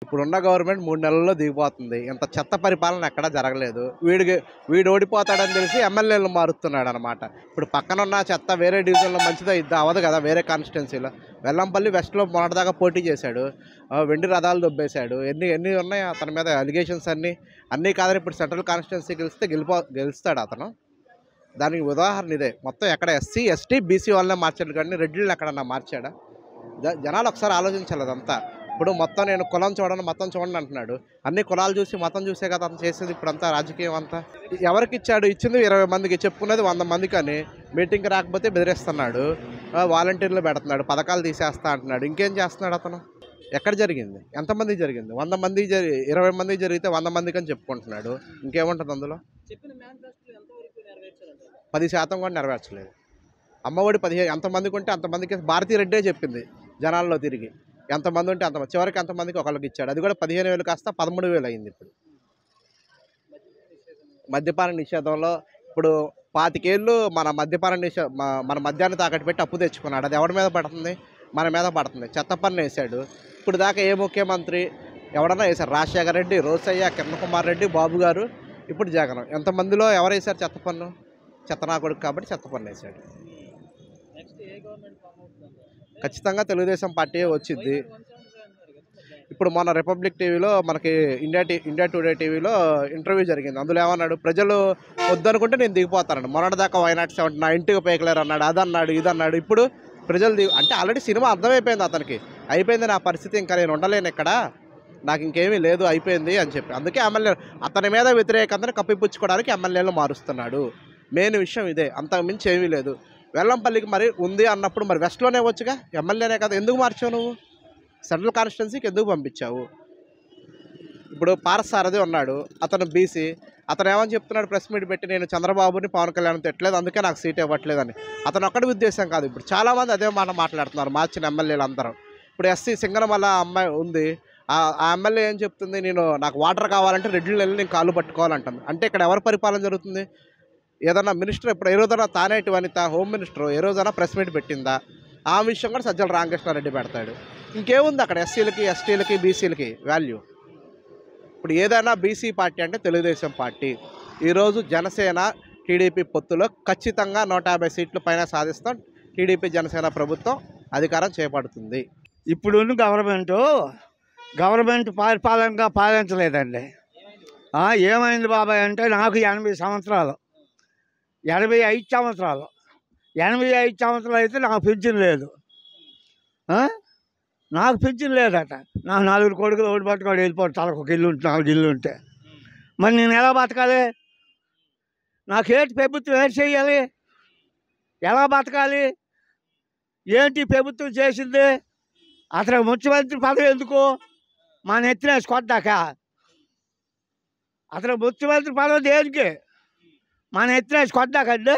ఇప్పుడున్న గవర్నమెంట్ 3 నెలల్లో దిగిపోతుంది. ఇంత చెత్త పరిపాలన ఎక్కడా జరగలేదు. వీడు ఓడిపోతాడని తెలిసి ఎమ్మెల్యేలు మారుస్తున్నాడనమాట. ఇప్పుడు పక్కనున్న చెత్త వేరే డివిజన్‌లో మంచిదో అవ్వదు కదా! వేరే కాన్స్టిట్యున్సీలో. వెల్లంపల్లి వెస్ట్‌లో మొన్నటిదాకా పోటీ చేశాడు. వెండి రథాలు దొబ్బేశాడు. ఎన్ని ఉన్నాయి అతని మీద అలిగేషన్స్ అన్నీ కాదని ఇప్పుడు సెంట్రల్ కాన్స్టిట్యున్సీ గెలిస్తే గెలుస్తాడా అతను? దానికి ఉదాహరణ ఇదే. మొత్తం ఎక్కడ ఎస్సీ, ఎస్టీ, బీసీ వాళ్ళనే మార్చాడు కానీ రెడ్డిలని ఎక్కడన్నా మార్చాడా? జనాలు ఒకసారి ఆలోచించాలి అదంతా. ఇప్పుడు మొత్తం నేను కులం చూడను మతం చూడండి అంటున్నాడు. అన్ని కులాలు చూసి మతం చూసే కదా అతను చేసేది ఇప్పుడంతా రాజకీయం అంతా. ఎవరికి ఇచ్చాడు? ఇచ్చింది 20 మందికి, చెప్పుకునేది 100 మందికి అని. మీటింగ్కి రాకపోతే బెదిరిస్తున్నాడు, వాలంటీర్లు పెడుతున్నాడు, పథకాలు తీసేస్తా అంటున్నాడు. ఇంకేం చేస్తున్నాడు అతను? ఎక్కడ జరిగింది? ఎంతమందికి జరిగింది? 100 మందికి 20 మందికి జరిగితే 100 మందికి అని చెప్పుకుంటున్నాడు. ఇంకేముంటుంది అందులో? 10% కూడా నెరవేర్చలేదు. అమ్మఒడి 15 ఎంతమందికి ఉంటే అంతమందికి. భారతీ రెడ్డే చెప్పింది జనాల్లో తిరిగి, ఎంతమంది ఉంటే అంతమంది. చివరికి ఎంతమందికి ఒకళ్ళకి ఇచ్చాడు. అది కూడా 15,000 కాస్త 13,000 అయింది. ఇప్పుడు మద్యపాన నిషేధంలో ఇప్పుడు 25 ఏళ్ళు మన మన మద్యాన్ని తాకట్టు పెట్టి అప్పు తెచ్చుకున్నాడు. అది ఎవరి మీద పడుతుంది? మన మీద పడుతుంది. చెత్త పన్ను వేసాడు. ఇప్పుడు దాకా ఏ ముఖ్యమంత్రి ఎవడన్నా వేశారు? రాజశేఖర రెడ్డి, రోసయ్య, కిరణ్ కుమార్ రెడ్డి, బాబు గారు, ఇప్పుడు జగన్. ఎంతమందిలో ఎవరు వేశారు చెత్త పన్ను? చెత్త నా కొడుకు కాబట్టి చెత్త పన్ను వేశాడు. ఖచ్చితంగా తెలుగుదేశం పార్టీ వచ్చింది. ఇప్పుడు మన రిపబ్లిక్ టీవీలో మనకి ఇండియా టుడే టీవీలో ఇంటర్వ్యూ జరిగింది. అందులో ఏమన్నాడు? ప్రజలు వద్దనుకుంటే నేను దిగిపోతానండి. మొన్నటిదాకా వైనాట్ 7 నా ఇంటికి పేకలేరు అన్నాడు, అదన్నాడు, ఇదన్నాడు. ఇప్పుడు ప్రజలు అంటే ఆల్రెడీ సినిమా అర్థమైపోయింది అతనికి. అయిపోయింది నా పరిస్థితి, ఇంకా నేను ఉండలేను ఇక్కడ, నాకు ఇంకేమీ లేదు, అయిపోయింది అని చెప్పి. అందుకే అతని మీద వ్యతిరేకతను కప్పిపుచ్చుకోవడానికి ఎమ్మెల్యేలు మారుస్తున్నాడు. మెయిన్ విషయం ఇదే, అంతకు మించి ఏమీ లేదు. వెల్లంపల్లికి మరి ఉంది అన్నప్పుడు మరి వెస్ట్లోనే వచ్చుగా, ఎమ్మెల్యేనే కదా, ఎందుకు మార్చావు నువ్వు? సెంట్రల్ కాన్స్టిట్యున్సీకి ఎందుకు పంపించావు? ఇప్పుడు పారసారథి ఉన్నాడు, అతను బీసీ. అతను ఏమని చెప్తున్నాడు ప్రెస్ మీట్ పెట్టి? నేను చంద్రబాబుని పవన్ కళ్యాణ్ తిట్టలేదు, అందుకే నాకు సీట్ ఇవ్వట్లేదని. అతను ఒక్కడి ఉద్దేశం కాదు, ఇప్పుడు చాలామంది అదే మాట మాట్లాడుతున్నారు మార్చిన ఎమ్మెల్యేలు అందరూ. ఇప్పుడు ఎస్సీ సింగనమల్ల అమ్మాయి ఉంది, ఆ ఎమ్మెల్యే ఏం చెప్తుంది? నాకు వాటర్ కావాలంటే రెడ్డిలు వెళ్ళి నేను కాళ్ళు పట్టుకోవాలంటుంది. అంటే ఇక్కడ ఎవరి పరిపాలన జరుగుతుంది? ఏదన్నా మినిస్టర్ ఇప్పుడు ఏ రోజైనా తానేటి వనిత హోమ్ మినిస్టర్ ఏ రోజైనా ప్రెస్ మీట్ పెట్టిందా? ఆ విషయం కూడా సజ్జల రామకృష్ణారెడ్డి పెడతాడు. ఇంకేముంది అక్కడ? ఎస్సీలకి, ఎస్టీలకి, బీసీలకి వాల్యూ. ఇప్పుడు ఏదైనా బీసీ పార్టీ అంటే తెలుగుదేశం పార్టీ. ఈరోజు జనసేన టీడీపీ పొత్తులో ఖచ్చితంగా 150 సీట్లు పైన సాధిస్తాం. టీడీపీ జనసేన ప్రభుత్వం అధికారం చేపడుతుంది. ఇప్పుడున్న గవర్నమెంట్ పరిపాలనగా పాలించలేదండి. ఏమైంది బాబాయ్ అంటే, నాకు 80 సంవత్సరాలు, 85 సంవత్సరాలు, 85 సంవత్సరాలు అయితే నాకు పింఛన్ లేదు. నాకు పింఛన్ లేదట. నాకు 4 కొడుకులు ఒకటి పట్టుకోడు వెళ్ళిపోతాడు, తలకు ఒక ఇల్లు ఉంటే, 4 ఇల్లు ఉంటే మరి నేను ఎలా బతకాలి? నాకేంటి ప్రభుత్వం ఏం చేయాలి? ఎలా బతకాలి? ఏంటి ప్రభుత్వం చేసింది? అతను ముఖ్యమంత్రి పదవి ఎందుకు? మా నెత్తినేసి కొట్టాక. అతను ముఖ్యమంత్రి పదవి దేనికి? మా నెత్తినేసి కొట్టాకండి.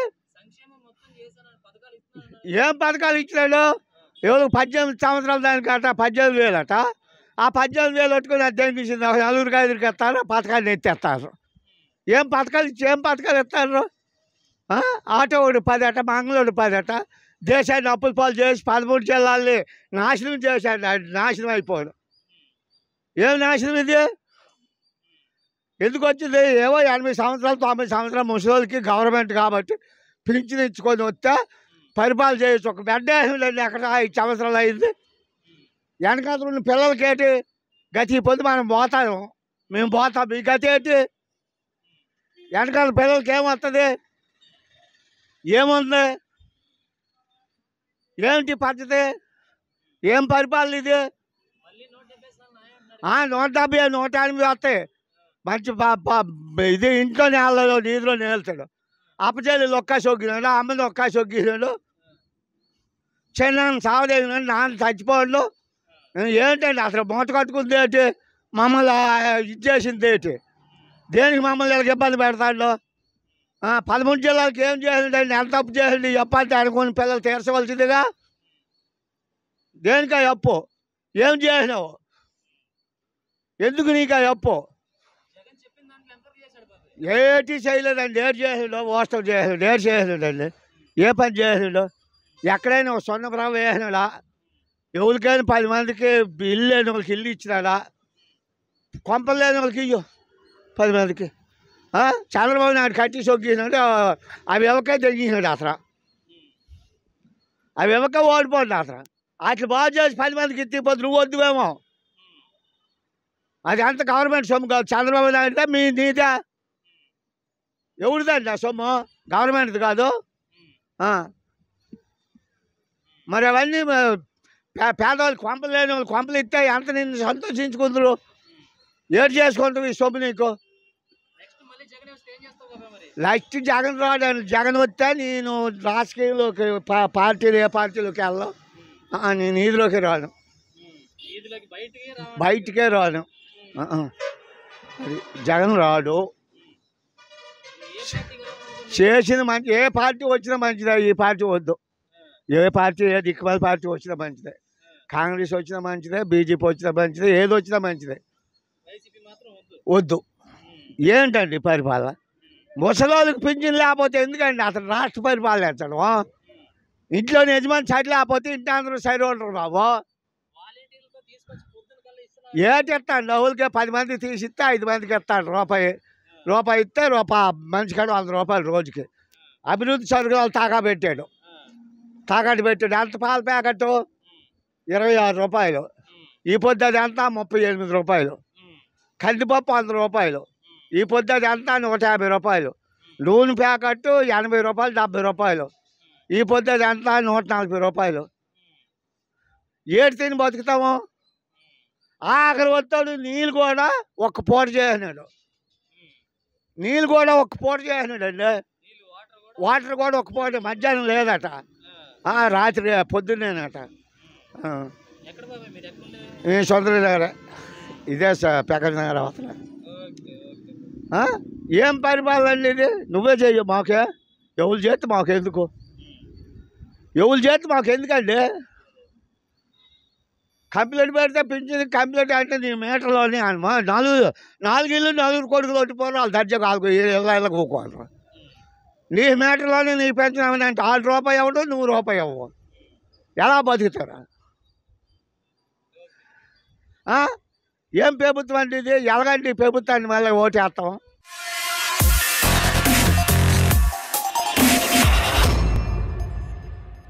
ఏం పథకాలు ఇచ్చినాడు? ఎవరు 18 సంవత్సరాల దానికట 18,000 అట. ఆ 18,000 పెట్టుకుని దేనికి ఇచ్చింది? 4-5 ఎత్తారు, పథకాన్ని ఎత్తేస్తారు. ఏం పథకాలు ఇస్తారు? ఆటో ఒకటి 10 అట, మంగళోడు 10 అట. దేశాన్ని అప్పుల పాలు చేసి 13 జిల్లాల్ని నాశనం చేశాడు. నాశనం అయిపోయాడు. ఏం నాశనం ఇది? ఎందుకు వచ్చింది? ఏవో 80 సంవత్సరాలు 90 సంవత్సరాలు ముసలికి గవర్నమెంట్ కాబట్టి పింఛన్ ఇచ్చుకొని వస్తే పరిపాలన చేయొచ్చు. ఒక బెడ్ వేసిందండి అక్కడ 5 సంవత్సరాలు అయింది. వెనకాల పిల్లలకి ఏంటి గతి? పొద్దు మనం పోతాము, మేము పోతాం, మీ గతి ఏంటి? వెనకాల పిల్లలకి ఏమొస్తుంది? ఏముంది? ఏమిటి పద్ధతి? ఏం పరిపాలన ఇది? 170, 180 వస్తాయి. మంచి ఇది ఇంట్లో నేలలో నీటిలో నేలుతాడు. అప్పచెల్లి ఒక్క సొగ్గినాడు, అమ్మని ఒక్క సొగ్గినాడు, చిన్న సావదేగినాడు, నాన్న చచ్చిపోయాడు. ఏంటండి అసలు? మూట కట్టుకుంది ఏంటి? మమ్మల్ని ఇచ్చేసింది ఏంటి? దేనికి మమ్మల్ని ఇలా ఇబ్బంది పెడతాడు? 13 జిల్లాలకు ఏం చేసిందండి? ఎంత అప్పు చేసింది? చెప్పంటే అనుకుని పిల్లలు తీర్చవలసిందిగా. దేనికి ఆ అప్పు? ఏం చేసినావు? ఎందుకు నీకు ఆ అప్పు? ఏటి చేయలేదండి. ఏడు చేసాడు? వాస్తవం చేసాడు? ఏడు చేసాడండి? ఏ పని చేసాడు? ఎక్కడైనా ఒక సొన్న ప్రభావం వేసినాడా? ఎవరికైనా 10 మందికి ఇల్లు లేని వాళ్ళకి ఇల్లు ఇచ్చినాడా? కొంపలు లేని వాళ్ళకి ఇయ్యు 10 మందికి. చంద్రబాబు నాయుడు కట్టి సొక్కినాడు, అవి ఎవరికే తెగినాడు అసలు, అవి ఎవరికే ఓడిపోండి అసలు. అట్లా బాగా చేసి 10 మందికి ఇచ్చిపోతే నువ్వు వద్దువేమో. అది అంత గవర్నమెంట్ సొమ్ము కాదు. చంద్రబాబు నాయుడుదా నీదా? ఎవరిదండి ఆ సొమ్ము? గవర్నమెంట్ది కాదు. మరి అవన్నీ పేదవాళ్ళు కొంపలు లేని వాళ్ళు కొంపలు ఇస్తే ఎంత నిన్ను సంతోషించుకుందరు, ఏడు చేసుకుంటావు ఈ సొమ్ము నీకు. నెక్స్ట్ జగన్ రాడు. జగన్ వస్తే నేను రాజకీయంలోకి పార్టీలు ఏ పార్టీలోకి వెళ్ళను, నేను ఈదిలోకి రాను, బయటికే రాను. అది జగన్ రాడు. చేసిన మంచి ఏ పార్టీ వచ్చినా మంచిదే, ఈ పార్టీ వద్దు. ఏ పార్టీ ఏ దిక్కుమాల పార్టీ వచ్చినా మంచిదే, కాంగ్రెస్ వచ్చినా మంచిదే, బీజేపీ వచ్చినా మంచిదే, ఏది వచ్చినా మంచిదే, వద్దు. ఏంటండి పరిపాలన? ముసలోళ్ళకి పింఛన్ లేకపోతే ఎందుకండి అతను రాష్ట్ర పరిపాలన ఎత్తాడు? ఇంట్లోని యజమాని సరి లేకపోతే ఇంటి అందరూ సరి ఉండరు బాబు. ఏటి ఇస్తాడు? డబ్బులకే 10 మందికి తీసిస్తే 5 మందికి ఇస్తాడు రూపాయి. రూపాయి ఇస్తే మనిషి కాడ 100 రూపాయలు రోజుకి. అభివృద్ధి సరుకులు తాకట్టు పెట్టాడు. ఎంత పాల ప్యాకెట్ 26 రూపాయలు. ఈ పొద్దు అది ఎంత 38 రూపాయలు. కందిపప్పు 100 రూపాయలు. ఈ పొద్దు అది ఎంత 150 రూపాయలు. నూనె ప్యాకెట్ 80 రూపాయలు 70 రూపాయలు. ఈ పొద్దు అది ఎంత 140 రూపాయలు. ఏడు తిని బతుకుతాము. ఆఖరి వస్తాడు నీళ్ళు కూడా ఒక్క పూట చేసినాడు. నీళ్ళు కూడా ఒక్క పూట చేసినాడు అండి. వాటర్ కూడా ఒక్క పూట, మధ్యాహ్నం లేదట, రాత్రి పొద్దున్నేనట. నేను సొంత దగ్గర ఇదే పెకర్ నగర్ అవసరం. ఏం పరిపాలన అండి ఇది? నువ్వే చెయ్యి మాకే. ఎవరు చేస్తే మాకెందుకు? ఎవరు చేస్తే మాకెందుకండి? కంప్లైంట్ పెడితే పింఛన్ కంప్లైంట్ అంటే నీ మీటర్లోనే అనమా. 4 ఇళ్ళు 4 కొడుకులు ఒట్టిపోరు, వాళ్ళు దర్జా కాదు ఇళ్ళ కూకోరు. నీ మీటర్లోనే నీ పెన్షన్ ఏమని అంటే 6 రూపాయలు ఇవ్వడం, నువ్వు రూపాయి ఇవ్వవు. ఎలా బతుకుతారా? ఏం ప్రభుత్వం అంటే ఇది? ఎలాగంటే ఈ ప్రభుత్వాన్ని మళ్ళీ ఓటేస్తాం.